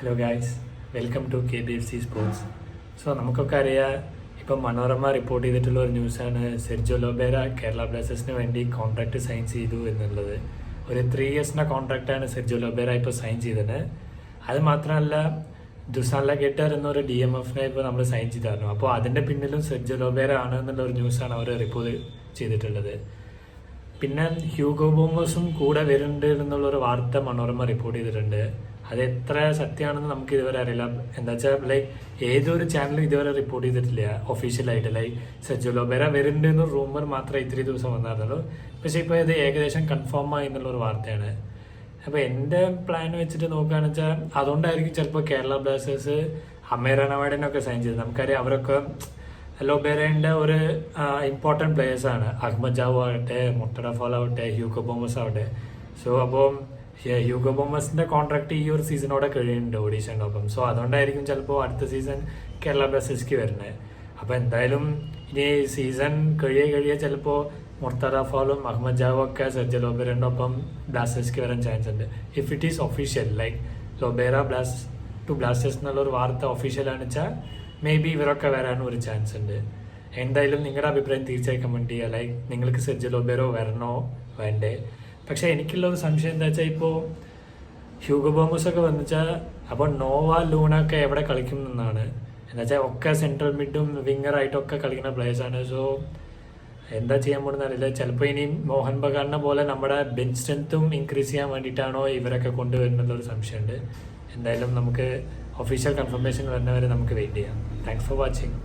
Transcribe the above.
Hello guys, welcome to KBFC sports. So നമുക്കൊക്കെ അറിയാം, ഇപ്പം മനോരമ റിപ്പോർട്ട് ചെയ്തിട്ടുള്ള ഒരു ന്യൂസാണ് സെർജിയോ ലോബേര കേരള ബ്ലാസ്റ്റേഴ്സിന് വേണ്ടി കോൺട്രാക്ട് സൈൻ ചെയ്തു എന്നുള്ളത്. ഒരു 3 ഇയേഴ്സിൻ്റെ കോൺട്രാക്റ്റാണ് സെർജിയോ ലോബേര ഇപ്പോൾ സൈൻ ചെയ്തത്. അത് മാത്രമല്ല, ദുസാൻ ലഗേറ്റർ എന്നൊരു DMFനെ ഇപ്പോൾ നമ്മൾ സൈൻ ചെയ്തായിരുന്നു. അപ്പോൾ അതിൻ്റെ പിന്നിലും സെർജിയോ ലോബേര ആണ് എന്നുള്ള ഒരു ന്യൂസാണ് അവർ റിപ്പോർട്ട് ചെയ്തിട്ടുള്ളത്. പിന്നെ ഹ്യൂഗോ ബോമസും കൂടെ വരുന്നുണ്ട് എന്നുള്ളൊരു വാർത്ത മനോരമ റിപ്പോർട്ട് ചെയ്തിട്ടുണ്ട്. അത് എത്ര സത്യമാണെന്ന് നമുക്ക് ഇതുവരെ അറിയില്ല. എന്താ വെച്ചാൽ ഏതൊരു ചാനലും ഇതുവരെ റിപ്പോർട്ട് ചെയ്തിട്ടില്ല ഒഫീഷ്യലായിട്ട്. സെർജിയോ ലോബേര വരുന്നുണ്ട് എന്നൊരു റൂമർ മാത്രമേ ഇത്രയും ദിവസം വന്നായിരുന്നുള്ളൂ. പക്ഷേ ഇപ്പോൾ ഇത് ഏകദേശം കൺഫേം ആയി എന്നുള്ളൊരു വാർത്തയാണ്. അപ്പോൾ എൻ്റെ പ്ലാൻ വെച്ചിട്ട് നോക്കുകയാണെന്ന് വെച്ചാൽ അതുകൊണ്ടായിരിക്കും ചിലപ്പോൾ കേരള ബ്ലാസ്റ്റേഴ്സ് അമീർ റണാവാഡിനൊക്കെ സൈൻ ചെയ്തത്. നമുക്കറിയാം, അവരൊക്കെ ലോബേരയുടെ ഒരു ഇമ്പോർട്ടൻറ്റ് പ്ലേയേഴ്സാണ്. അഹമ്മദ് ജാവു ആവട്ടെ, മുർത്തഡ ഫാൽ ആവട്ടെ, ഹ്യൂഗോ ബോമസ് ആവട്ടെ. സോ അപ്പോൾ ഹ്യൂഗോ ബോമസിന്റെ കോൺട്രാക്ട് ഈ ഒരു സീസണോടെ കഴിയുന്നുണ്ട് ഒഡീഷയുടെ ഒപ്പം. സോ അതുകൊണ്ടായിരിക്കും ചിലപ്പോൾ അടുത്ത സീസൺ കേരള ബ്ലാസ്റ്റേഴ്സ്ക്ക് വരുന്നത്. അപ്പോൾ എന്തായാലും ഇനി സീസൺ കഴിയെ ചിലപ്പോൾ മുർത്തഡ ഫാലും അഹമ്മദ് ജാവും ഒക്കെ സെർജിയോ ലോബേരയുടെ ഒപ്പം ബ്ലാസ്റ്റേഴ്സ്ക്ക് വരാൻ ചാൻസ് ഉണ്ട്. If it is official, Lobera to Blasters എന്നുള്ളൊരു വാർത്ത ഒഫീഷ്യലാണെന്ന് വെച്ചാൽ മേ ബി ഇവരൊക്കെ വരാനും ഒരു ചാൻസ് ഉണ്ട്. എന്തായാലും നിങ്ങളുടെ അഭിപ്രായം തീർച്ചയായും കമൻറ്റ് ചെയ്യുക. നിങ്ങൾക്ക് സെർജിയോ ലോബേരോ വരണോ വേണ്ടേ? പക്ഷേ എനിക്കുള്ള ഒരു സംശയം എന്താ വെച്ചാൽ, ഇപ്പോൾ ഹ്യൂഗോ ബോമസ് ഒക്കെ വന്നുവെച്ചാൽ അപ്പോൾ നോവ ലൂണ ഒക്കെ എവിടെ കളിക്കും എന്നാണ്. എന്താ വെച്ചാൽ ഒക്കെ സെൻട്രൽ മിഡും വിങ്ങറായിട്ടൊക്കെ കളിക്കുന്ന പ്ലേയേഴ്സാണ്. സോ എന്താ ചെയ്യാൻ പോകുന്ന അറിയില്ല. ചിലപ്പോൾ ഇനി മോഹൻ ബഗാറിനെ പോലെ നമ്മുടെ ബെഞ്ച് സ്ട്രെങ്ത്തും ഇൻക്രീസ് ചെയ്യാൻ വേണ്ടിയിട്ടാണോ ഇവരൊക്കെ കൊണ്ടുവരുന്നതൊരു സംശയമുണ്ട്. എന്തായാലും നമുക്ക് ഒഫീഷ്യൽ കൺഫർമേഷൻ വരുന്നവരെ നമുക്ക് വെയിറ്റ് ചെയ്യാം. Thanks for watching.